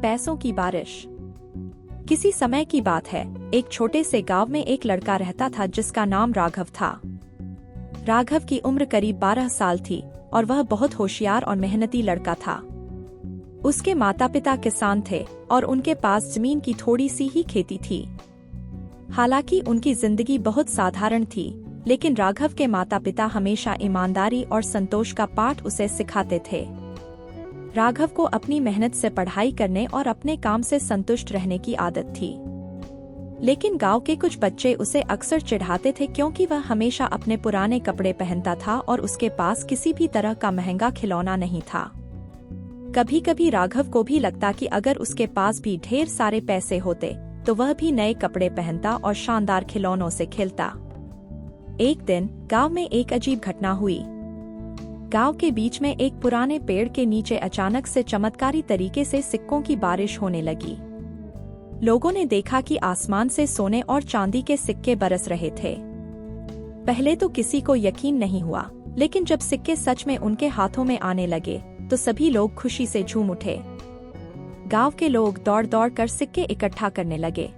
पैसों की बारिश। किसी समय की बात है, एक छोटे से गांव में एक लड़का रहता था जिसका नाम राघव था। राघव की उम्र करीब 12 साल थी और वह बहुत होशियार और मेहनती लड़का था। उसके माता पिता किसान थे और उनके पास जमीन की थोड़ी सी ही खेती थी। हालांकि उनकी जिंदगी बहुत साधारण थी, लेकिन राघव के माता पिता हमेशा ईमानदारी और संतोष का पाठ उसे सिखाते थे। राघव को अपनी मेहनत से पढ़ाई करने और अपने काम से संतुष्ट रहने की आदत थी। लेकिन गांव के कुछ बच्चे उसे अक्सर चिढ़ाते थे क्योंकि वह हमेशा अपने पुराने कपड़े पहनता था और उसके पास किसी भी तरह का महंगा खिलौना नहीं था। कभी कभी राघव को भी लगता कि अगर उसके पास भी ढेर सारे पैसे होते तो वह भी नए कपड़े पहनता और शानदार खिलौनों से खेलता। एक दिन गांव में एक अजीब घटना हुई। गांव के बीच में एक पुराने पेड़ के नीचे अचानक से चमत्कारी तरीके से सिक्कों की बारिश होने लगी। लोगों ने देखा कि आसमान से सोने और चांदी के सिक्के बरस रहे थे। पहले तो किसी को यकीन नहीं हुआ, लेकिन जब सिक्के सच में उनके हाथों में आने लगे तो सभी लोग खुशी से झूम उठे। गांव के लोग दौड़ दौड़ कर सिक्के इकट्ठा करने लगे।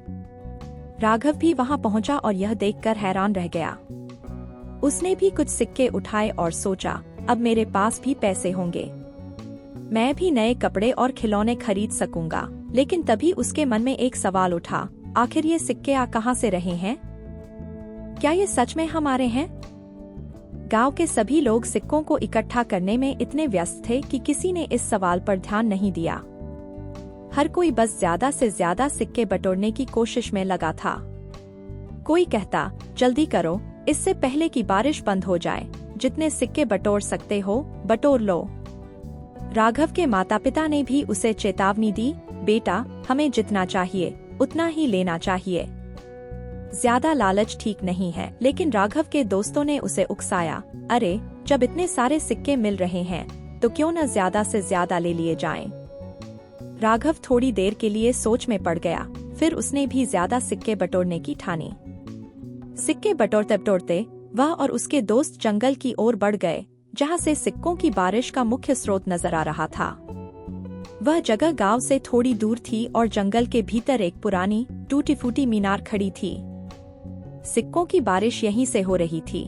राघव भी वहां पहुंचा और यह देखकर हैरान रह गया। उसने भी कुछ सिक्के उठाए और सोचा, अब मेरे पास भी पैसे होंगे, मैं भी नए कपड़े और खिलौने खरीद सकूंगा। लेकिन तभी उसके मन में एक सवाल उठा, आखिर ये सिक्के आ कहां से रहे हैं? क्या ये सच में हमारे हैं? गांव के सभी लोग सिक्कों को इकट्ठा करने में इतने व्यस्त थे कि किसी ने इस सवाल पर ध्यान नहीं दिया। हर कोई बस ज्यादा से ज्यादा सिक्के बटोरने की कोशिश में लगा था। कोई कहता, जल्दी करो, इससे पहले कि बारिश बंद हो जाए, जितने सिक्के बटोर सकते हो बटोर लो। राघव के माता पिता ने भी उसे चेतावनी दी, बेटा, हमें जितना चाहिए उतना ही लेना चाहिए, ज्यादा लालच ठीक नहीं है। लेकिन राघव के दोस्तों ने उसे उकसाया, अरे जब इतने सारे सिक्के मिल रहे हैं तो क्यों न ज्यादा से ज्यादा ले लिए जाएं। राघव थोड़ी देर के लिए सोच में पड़ गया, फिर उसने भी ज्यादा सिक्के बटोरने की ठानी। सिक्के बटोरते बटोरते वह और उसके दोस्त जंगल की ओर बढ़ गए, जहां से सिक्कों की बारिश का मुख्य स्रोत नजर आ रहा था। वह जगह गांव से थोड़ी दूर थी और जंगल के भीतर एक पुरानी टूटी फूटी मीनार खड़ी थी। सिक्कों की बारिश यहीं से हो रही थी।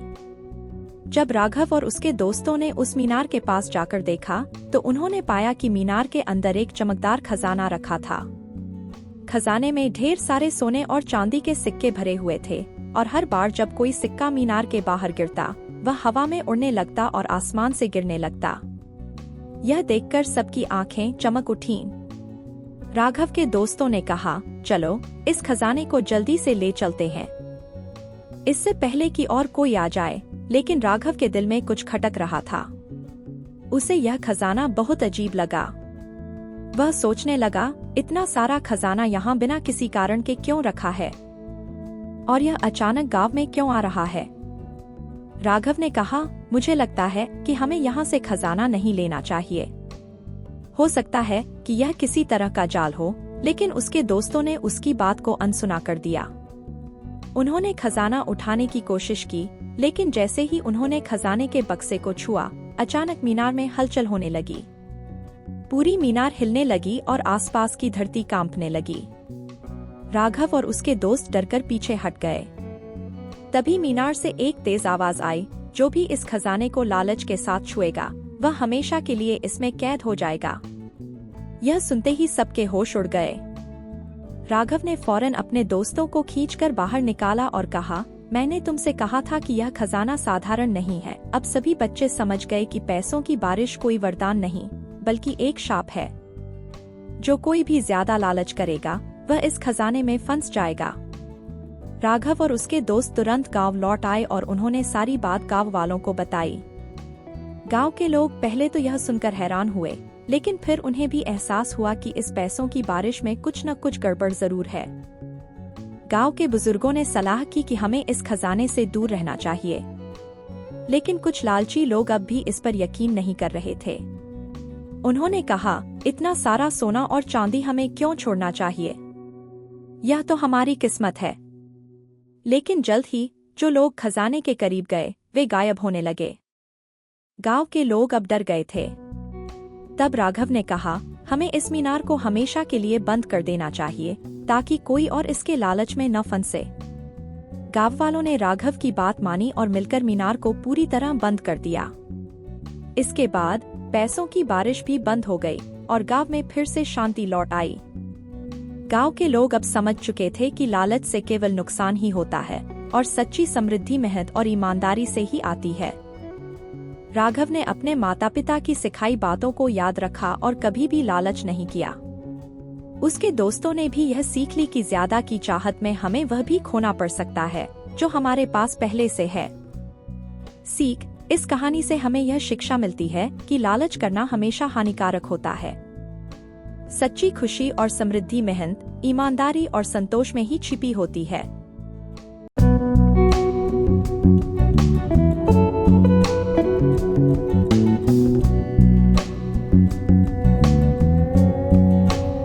जब राघव और उसके दोस्तों ने उस मीनार के पास जाकर देखा तो उन्होंने पाया कि मीनार के अंदर एक चमकदार खजाना रखा था। खजाने में ढेर सारे सोने और चांदी के सिक्के भरे हुए थे और हर बार जब कोई सिक्का मीनार के बाहर गिरता वह हवा में उड़ने लगता और आसमान से गिरने लगता। यह देखकर सबकी आंखें चमक उठीं। राघव के दोस्तों ने कहा, चलो इस खजाने को जल्दी से ले चलते हैं, इससे पहले कि और कोई आ जाए। लेकिन राघव के दिल में कुछ खटक रहा था। उसे यह खजाना बहुत अजीब लगा। वह सोचने लगा, इतना सारा खजाना यहाँ बिना किसी कारण के क्यों रखा है और यह अचानक गांव में क्यों आ रहा है? राघव ने कहा, मुझे लगता है कि हमें यहाँ से खजाना नहीं लेना चाहिए। हो सकता है कि यह किसी तरह का जाल हो। लेकिन उसके दोस्तों ने उसकी बात को अनसुना कर दिया। उन्होंने खजाना उठाने की कोशिश की, लेकिन जैसे ही उन्होंने खजाने के बक्से को छुआ, अचानक मीनार में हलचल होने लगी। पूरी मीनार हिलने लगी और आसपास की धरती कांपने लगी। राघव और उसके दोस्त डरकर पीछे हट गए। तभी मीनार से एक तेज आवाज आई, जो भी इस खजाने को लालच के साथ छुएगा वह हमेशा के लिए इसमें कैद हो जाएगा। यह सुनते ही सबके होश उड़ गए। राघव ने फौरन अपने दोस्तों को खींचकर बाहर निकाला और कहा, मैंने तुमसे कहा था कि यह खजाना साधारण नहीं है। अब सभी बच्चे समझ गए कि पैसों की बारिश कोई वरदान नहीं बल्कि एक शाप है। जो कोई भी ज्यादा लालच करेगा वह इस खजाने में फंस जाएगा। राघव और उसके दोस्त तुरंत गांव लौट आए और उन्होंने सारी बात गांव वालों को बताई। गांव के लोग पहले तो यह सुनकर हैरान हुए, लेकिन फिर उन्हें भी एहसास हुआ कि इस पैसों की बारिश में कुछ न कुछ गड़बड़ जरूर है। गांव के बुजुर्गों ने सलाह की कि हमें इस खजाने से दूर रहना चाहिए, लेकिन कुछ लालची लोग अब भी इस पर यकीन नहीं कर रहे थे। उन्होंने कहा, इतना सारा सोना और चांदी हमें क्यों छोड़ना चाहिए, यह तो हमारी किस्मत है। लेकिन जल्द ही जो लोग खजाने के करीब गए वे गायब होने लगे। गांव के लोग अब डर गए थे। तब राघव ने कहा, हमें इस मीनार को हमेशा के लिए बंद कर देना चाहिए ताकि कोई और इसके लालच में न फंसे। गांव वालों ने राघव की बात मानी और मिलकर मीनार को पूरी तरह बंद कर दिया। इसके बाद पैसों की बारिश भी बंद हो गई और गांव में फिर से शांति लौट आई। गांव के लोग अब समझ चुके थे कि लालच से केवल नुकसान ही होता है और सच्ची समृद्धि मेहनत और ईमानदारी से ही आती है। राघव ने अपने माता पिता की सिखाई बातों को याद रखा और कभी भी लालच नहीं किया। उसके दोस्तों ने भी यह सीख ली कि ज्यादा की चाहत में हमें वह भी खोना पड़ सकता है जो हमारे पास पहले से है। सीख: इस कहानी से हमें यह शिक्षा मिलती है कि लालच करना हमेशा हानिकारक होता है। सच्ची खुशी और समृद्धि मेहनत, ईमानदारी और संतोष में ही छिपी होती है।